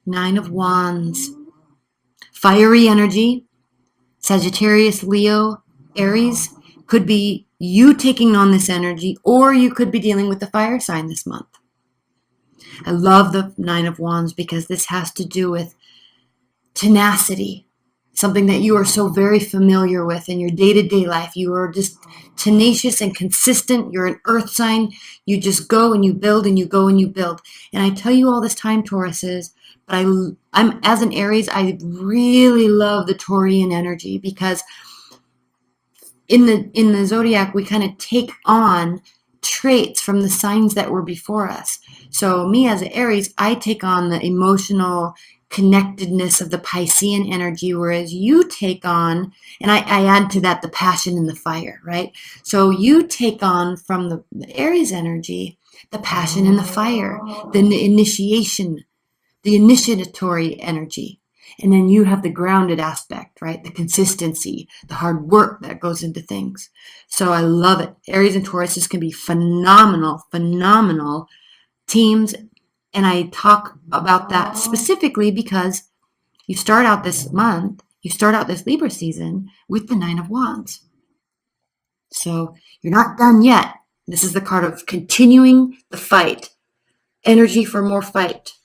Nine of Wands. Fiery energy. Sagittarius, Leo, Aries. Could be you taking on this energy, or you could be dealing with the fire sign this month. I love the Nine of Wands because this has to do with tenacity, something that you are so very familiar with in your day-to-day life. You are just tenacious and consistent. You're an earth sign. You just go and you build and you go and you build. And I tell you all this time, Tauruses, but I'm as an Aries, I really love the Taurian energy because in the zodiac, we kind of take on traits from the signs that were before us. So me as an Aries, I take on the emotional connectedness of the Piscean energy, whereas you take on, and I add to that the passion and the fire, right? So you take on from the Aries energy, the passion and the fire, the initiation, the initiatory energy. And then you have the grounded aspect, right? The consistency, the hard work that goes into things. So I love it. Aries and Tauruses can be phenomenal, phenomenal teams. And I talk about that specifically because you start out this month, you start out this Libra season with the Nine of Wands. So you're not done yet. This is the card of continuing the fight, energy for more fight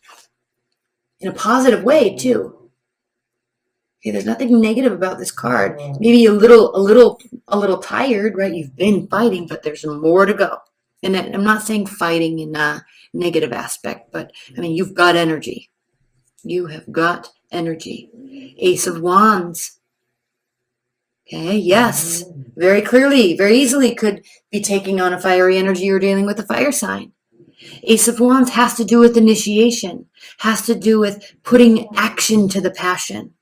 in a positive way too. Okay, there's nothing negative about this card. Maybe a little tired, right? You've been fighting, but there's more to go. And I'm not saying fighting in a negative aspect, but I mean, you've got energy. You have got energy. Ace of Wands. Okay, yes, very clearly, very easily could be taking on a fiery energy or dealing with a fire sign. Ace of Wands has to do with initiation, has to do with putting action to the passion.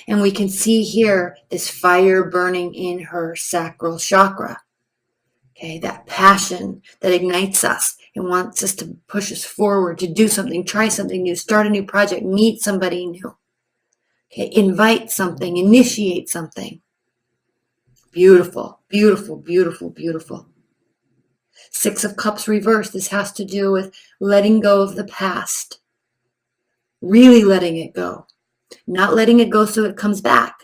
And we can see here this fire burning in her sacral chakra. Okay, that passion that ignites us and wants us to push us forward, to do something, try something new, start a new project, meet somebody new. Okay, invite something, initiate something. Beautiful, beautiful, beautiful, beautiful. Six of Cups reversed. This has to do with letting go of the past. Really letting it go. Not letting it go so it comes back.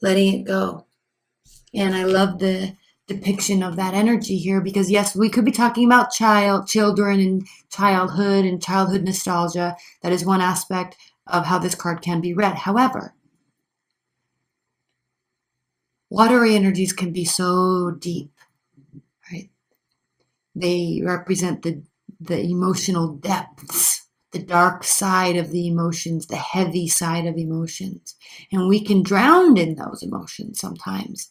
Letting it go. And I love the depiction of that energy here because yes, we could be talking about children and childhood nostalgia. That is one aspect of how this card can be read. However, watery energies can be so deep, right? They represent the emotional depths, the dark side of the emotions, the heavy side of emotions. And we can drown in those emotions sometimes,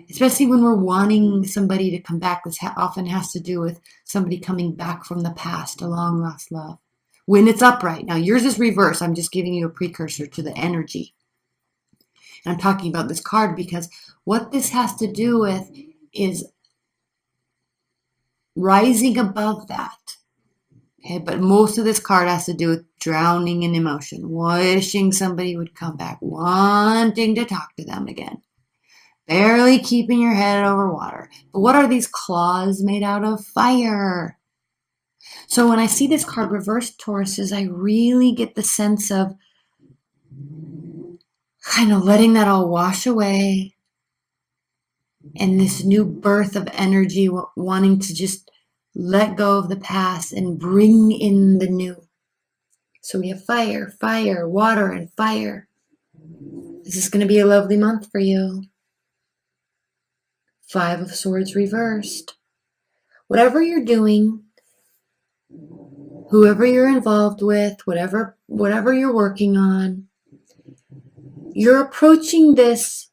especially when we're wanting somebody to come back. This often has to do with somebody coming back from the past, a long lost love. When it's upright. Now yours is reverse. I'm just giving you a precursor to the energy. And I'm talking about this card because what this has to do with is rising above that. Okay, but most of this card has to do with drowning in emotion, wishing somebody would come back, wanting to talk to them again, barely keeping your head over water. But what are these claws made out of? Fire. So when I see this card reversed, Tauruses, I really get the sense of kind of letting that all wash away and this new birth of energy, wanting to just let go of the past and bring in the new. So we have fire, fire, water, and fire. This is going to be a lovely month for you. Five of Swords reversed. Whatever you're doing, whoever you're involved with, whatever you're working on, you're approaching this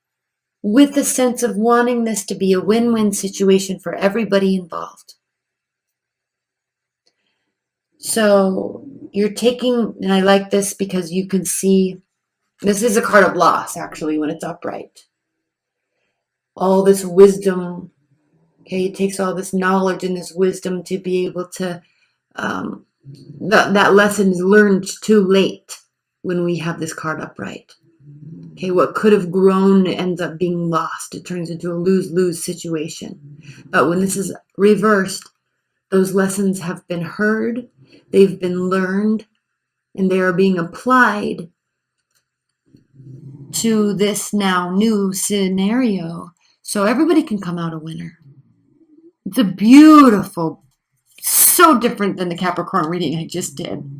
with the sense of wanting this to be a win-win situation for everybody involved. So you're taking, and I like this because you can see, this is a card of loss actually when it's upright. All this wisdom, okay, it takes all this knowledge and this wisdom to be able to, that lesson is learned too late when we have this card upright. Okay, what could have grown ends up being lost. It turns into a lose-lose situation. But when this is reversed, those lessons have been heard, they've been learned, and they are being applied to this now new scenario, so everybody can come out a winner. It's a beautiful, so different than the Capricorn reading I just did.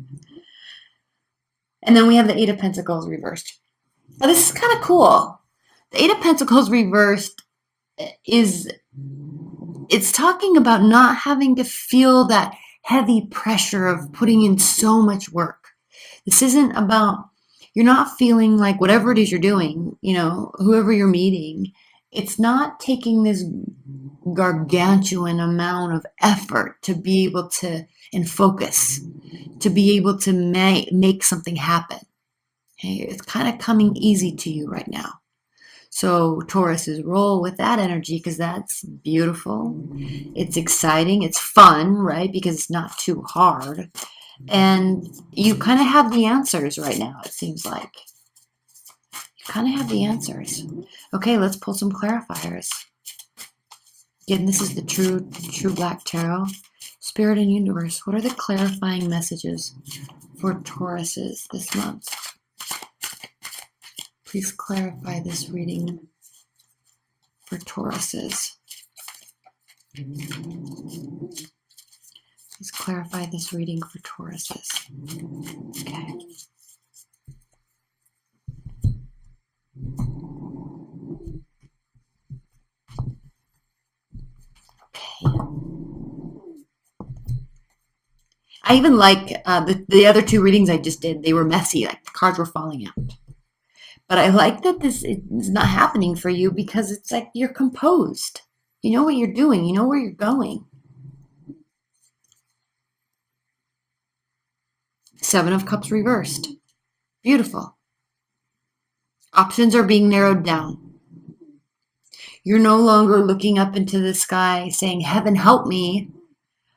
And then we have the Eight of Pentacles reversed. Now this is kind of cool. The Eight of Pentacles reversed it's talking about not having to feel that heavy pressure of putting in so much work. This isn't about, you're not feeling like whatever it is you're doing, whoever you're meeting, it's not taking this gargantuan amount of effort to be able to, and focus, to be able to make something happen. Okay, it's kind of coming easy to you right now. So Taurus's roll with that energy, because that's beautiful. It's exciting. It's fun, right? Because it's not too hard. And you kind of have the answers right now, it seems like. You kind of have the answers. Okay, let's pull some clarifiers. Again, this is the True Black Tarot. Spirit and Universe, what are the clarifying messages for Tauruses this month? Please clarify this reading for Tauruses. Please clarify this reading for Tauruses. Okay. I even like the other two readings I just did. They were messy, like the cards were falling out. But I like that this is not happening for you because it's like you're composed. You know what you're doing. You know where you're going. Seven of Cups reversed. Beautiful. Options are being narrowed down. You're no longer looking up into the sky saying, heaven help me.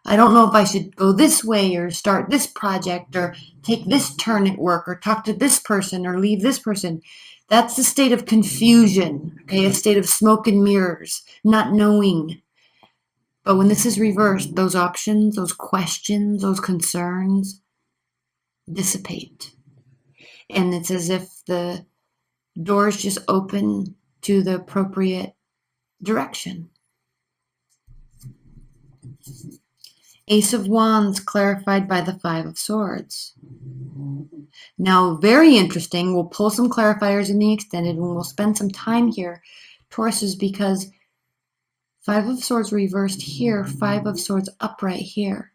I don't know if I should go this way or start this project or take this turn at work or talk to this person or leave this person. That's a state of confusion, okay? A state of smoke and mirrors, not knowing. But when this is reversed, those options, those questions, those concerns dissipate. And it's as if the doors just open to the appropriate direction. Ace of Wands clarified by the Five of Swords. Now, very interesting. We'll pull some clarifiers in the extended and we'll spend some time here, Tauruses, because Five of Swords reversed here, Five of Swords upright here.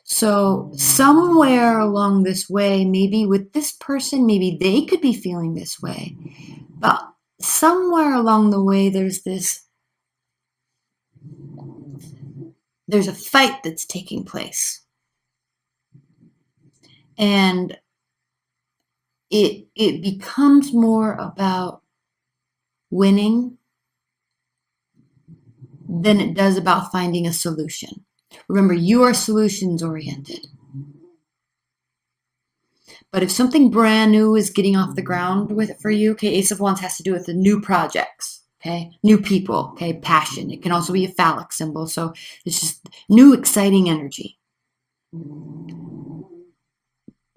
So somewhere along this way, maybe with this person, maybe they could be feeling this way. But somewhere along the way, there's a fight that's taking place. And it becomes more about winning than it does about finding a solution. Remember, you are solutions oriented. But if something brand new is getting off the ground with it for you, okay, Ace of Wands has to do with the new projects, okay, new people, okay, passion. It can also be a phallic symbol, so it's just new, exciting energy.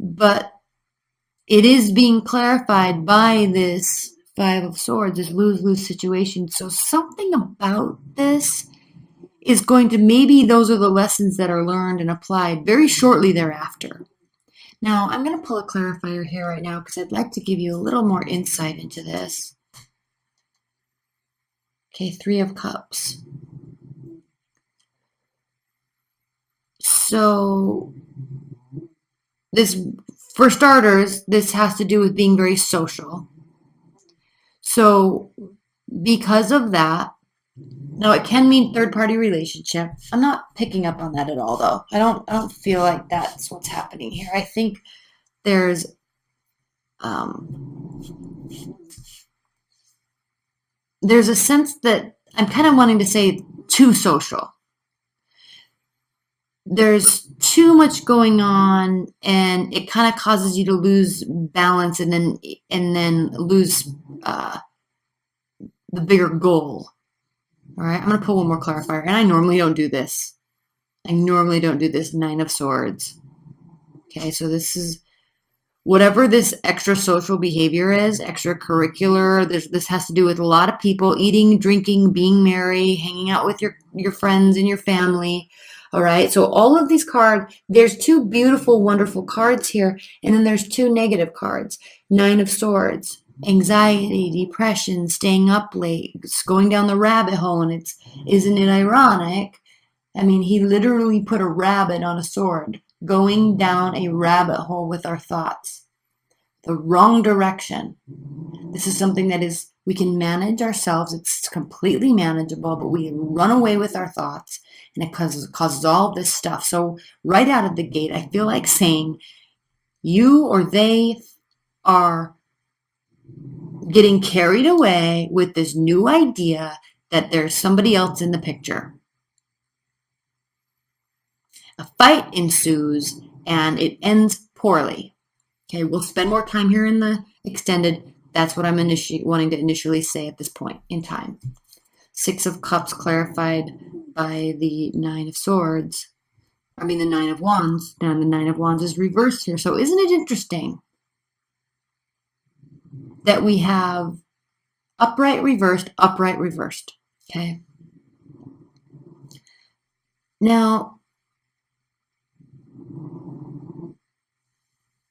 But it is being clarified by this Five of Swords, this lose-lose situation. So something about this is going to, maybe those are the lessons that are learned and applied very shortly thereafter. Now, I'm going to pull a clarifier here right now because I'd like to give you a little more insight into this. Okay, Three of Cups. So this, for starters, this has to do with being very social. So because of that, now it can mean third-party relationship. I'm not picking up on that at all, though. I don't feel like that's what's happening here. I think there's a sense that I'm kind of wanting to say too social. There's too much going on, and it kind of causes you to lose balance, and then lose the bigger goal. All right, I'm going to pull one more clarifier, and I normally don't do this. Nine of Swords. Okay, so this is whatever this extra social behavior is, extracurricular. This has to do with a lot of people eating, drinking, being merry, hanging out with your friends and your family. All right, so all of these cards, there's two beautiful, wonderful cards here, and then there's two negative cards. Nine of Swords, anxiety, depression, staying up late, going down the rabbit hole, and isn't it ironic? I mean, he literally put a rabbit on a sword, going down a rabbit hole with our thoughts. The wrong direction. This is something that we can manage ourselves. It's completely manageable, but we run away with our thoughts, and it causes all this stuff. So right out of the gate, I feel like saying you or they are getting carried away with this new idea that there's somebody else in the picture. A fight ensues, and it ends poorly. Okay, we'll spend more time here in the extended. That's what I'm wanting to initially say at this point in time. Six of Cups clarified by the Nine of Swords. I mean, the Nine of Wands. Now the Nine of Wands is reversed here. So isn't it interesting that we have upright, reversed, upright, reversed? Okay. Now,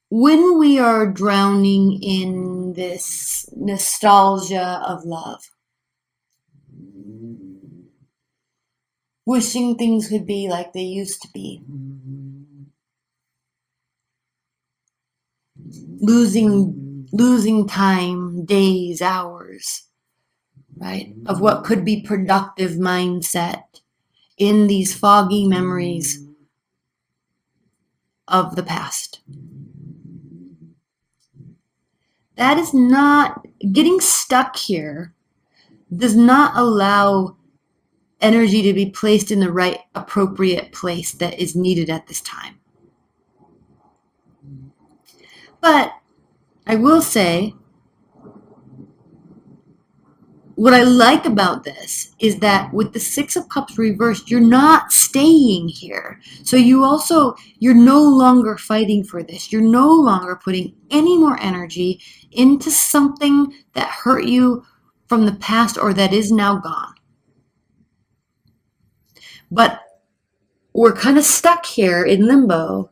when we are drowning in this nostalgia of love, wishing things could be like they used to be, losing time, days, hours, right, of what could be productive mindset in these foggy memories of the past. That is not, getting stuck here does not allow energy to be placed in the right appropriate place that is needed at this time. But I will say, what I like about this is that with the Six of Cups reversed, you're not staying here. So you're no longer fighting for this. You're no longer putting any more energy into something that hurt you from the past or that is now gone. But we're kind of stuck here in limbo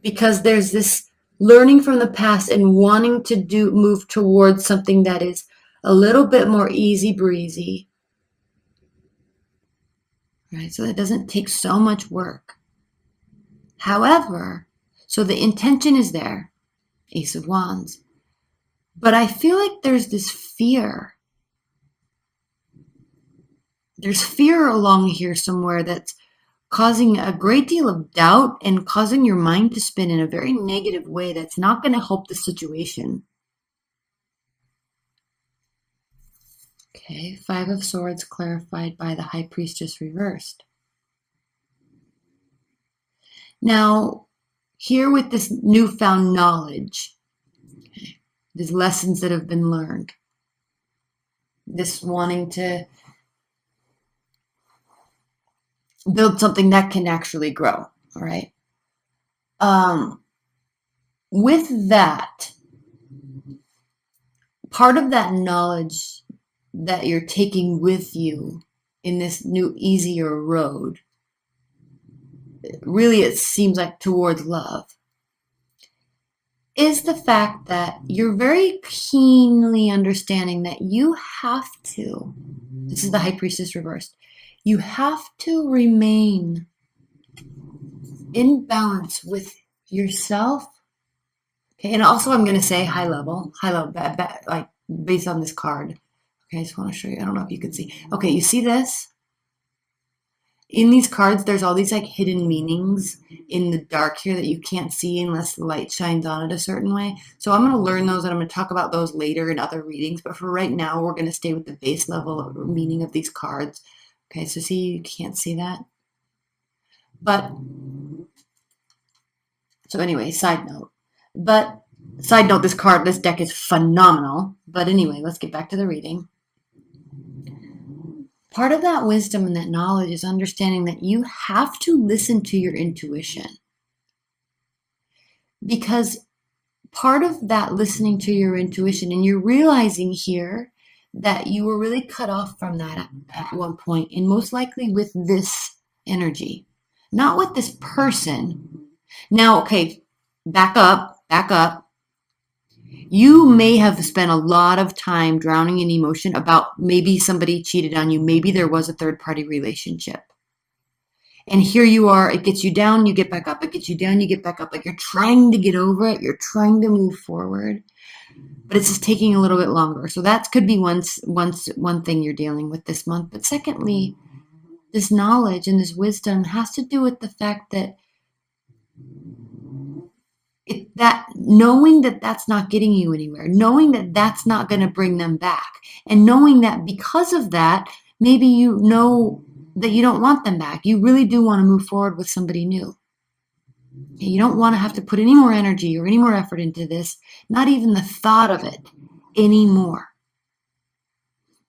because there's this learning from the past and wanting to move towards something that is a little bit more easy breezy, right? So that doesn't take so much work. However, so the intention is there, Ace of Wands, but I feel like there's this fear. There's fear along here somewhere that's causing a great deal of doubt and causing your mind to spin in a very negative way that's not going to help the situation. Okay, Five of Swords clarified by the High Priestess reversed. Now, here with this newfound knowledge, okay, these lessons that have been learned, this wanting to build something that can actually grow, all right? With that, part of that knowledge that you're taking with you in this new, easier road, really it seems like towards love, is the fact that you're very keenly understanding that you have to, this is the High Priestess reversed, you have to remain in balance with yourself. Okay, and also I'm going to say high level, like based on this card. Okay, I just want to show you. I don't know if you can see. Okay, you see this? In these cards, there's all these like hidden meanings in the dark here that you can't see unless the light shines on it a certain way. So I'm going to learn those and I'm going to talk about those later in other readings. But for right now, we're going to stay with the base level of meaning of these cards. Okay, so see, you can't see that. But, so anyway, side note, this deck is phenomenal. But anyway, let's get back to the reading. Part of that wisdom and that knowledge is understanding that you have to listen to your intuition. because part of that listening to your intuition, and you're realizing here that you were really cut off from that at one point, and most likely with this energy, not with this person. Now, okay, back up, back up. You may have spent a lot of time drowning in emotion about maybe somebody cheated on you, maybe there was a third party relationship. And here you are, it gets you down, you get back up, it gets you down, you get back up. Like you're trying to get over it, you're trying to move forward, but it's just taking a little bit longer. So that could be one thing you're dealing with this month. But secondly, this knowledge and this wisdom has to do with the fact that that knowing that that's not getting you anywhere, knowing that that's not going to bring them back, and knowing that because of that, maybe you know that you don't want them back. You really do want to move forward with somebody new. You don't want to have to put any more energy or any more effort into this, not even the thought of it anymore.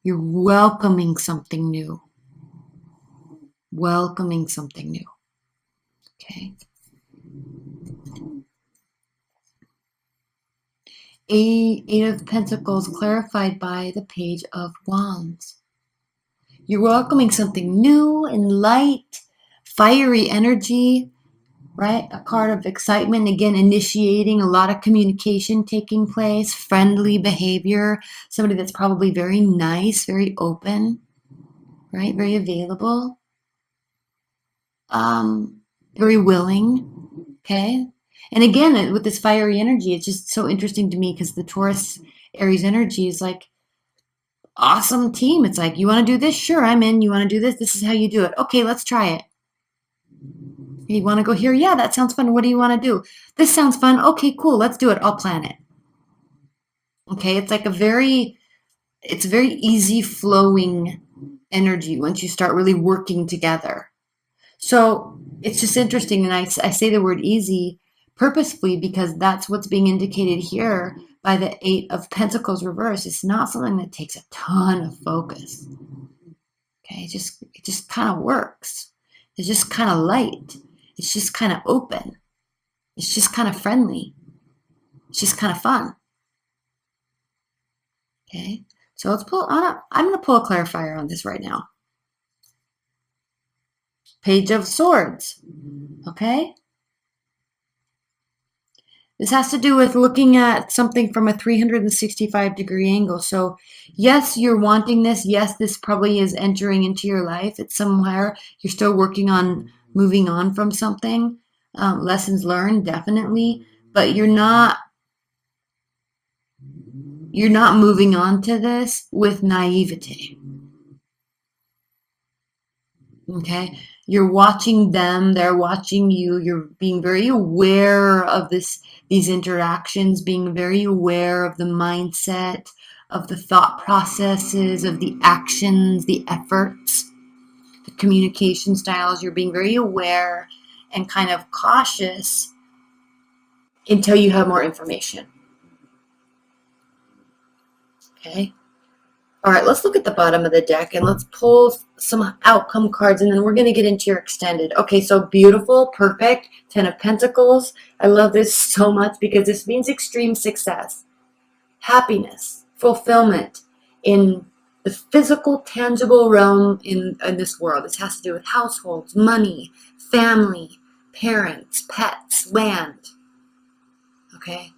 You're welcoming something new. Welcoming something new. Okay. Eight of Pentacles clarified by the Page of Wands. You're welcoming something new and light, fiery energy, right? A card of excitement, again, initiating a lot of communication taking place, friendly behavior, somebody that's probably very nice, very open, right? Very available, very willing, okay? And again, with this fiery energy, it's just so interesting to me because the Taurus Aries energy is like, awesome team. It's like, you want to do this? Sure, I'm in. You want to do this? This is how you do it. Okay, let's try it. You want to go here? Yeah, that sounds fun. What do you want to do? This sounds fun. Okay, cool. Let's do it. I'll plan it. Okay, it's like it's very easy flowing energy once you start really working together. So it's just interesting. And I say the word easy purposefully because that's what's being indicated here by the Eight of Pentacles reverse. It's not something that takes a ton of focus. Okay, it just kind of works. It's just kind of light. It's just kind of open. It's just kind of friendly. It's just kind of fun. Okay, so let's pull on up. I'm going to pull a clarifier on this right now. Page of Swords. Okay. This has to do with looking at something from a 365-degree angle. So yes, you're wanting this. Yes, this probably is entering into your life. It's somewhere you're still working on moving on from something. Lessons learned, definitely. But you're not moving on to this with naivete. Okay? You're watching them, they're watching you, you're being very aware of these interactions, being very aware of the mindset, of the thought processes, of the actions, the efforts, the communication styles. You're being very aware and kind of cautious until you have more information. Okay? All right, let's look at the bottom of the deck and let's pull some outcome cards and then we're going to get into your extended. Okay, so beautiful, perfect, 10 of Pentacles. I love this so much because this means extreme success, happiness, fulfillment in the physical, tangible realm in this world. This has to do with households, money, family, parents, pets, land. Okay?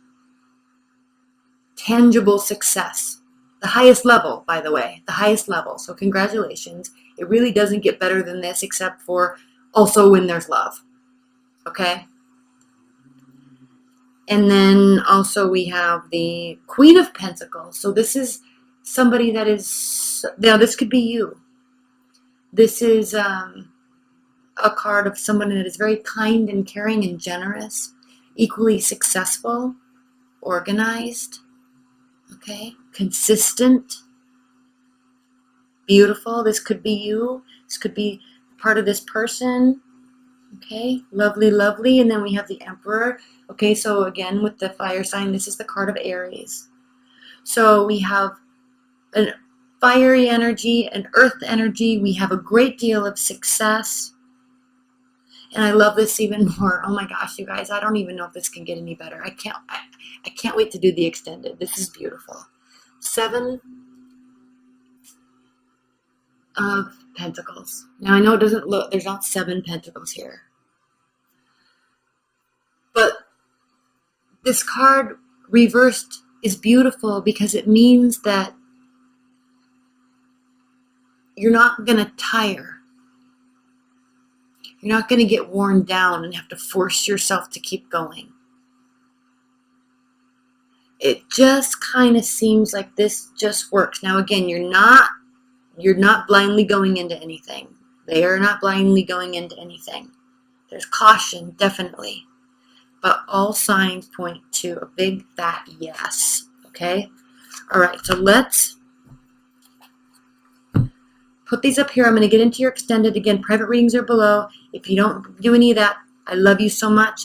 Tangible success. The highest level, by the way, the highest level. So congratulations. It really doesn't get better than this except for also when there's love. Okay? And then also we have the Queen of Pentacles. So this is somebody that is, now this could be you. This is a card of someone that is very kind and caring and generous, equally successful, organized, okay, consistent, beautiful. This could be you. This could be part of this person. Okay, lovely, lovely. And then we have the Emperor. Okay, so again, with the fire sign, this is the card of Aries. So we have a fiery energy, an earth energy. We have a great deal of success. And I love this even more. Oh my gosh, you guys, I don't even know if this can get any better. I can't wait to do the extended. This is beautiful. 7 of Pentacles. Now I know it doesn't look, there's not 7 pentacles here. But this card reversed is beautiful because it means that you're not going to tire. You're not going to get worn down and have to force yourself to keep going. It just kind of seems like this just works. Now again, you're not blindly going into anything. They are not blindly going into anything. There's caution, definitely. But all signs point to a big fat yes. Okay? All right, so let's put these up here. I'm going to get into your extended. Again, private readings are below. If you don't do any of that, I love you so much.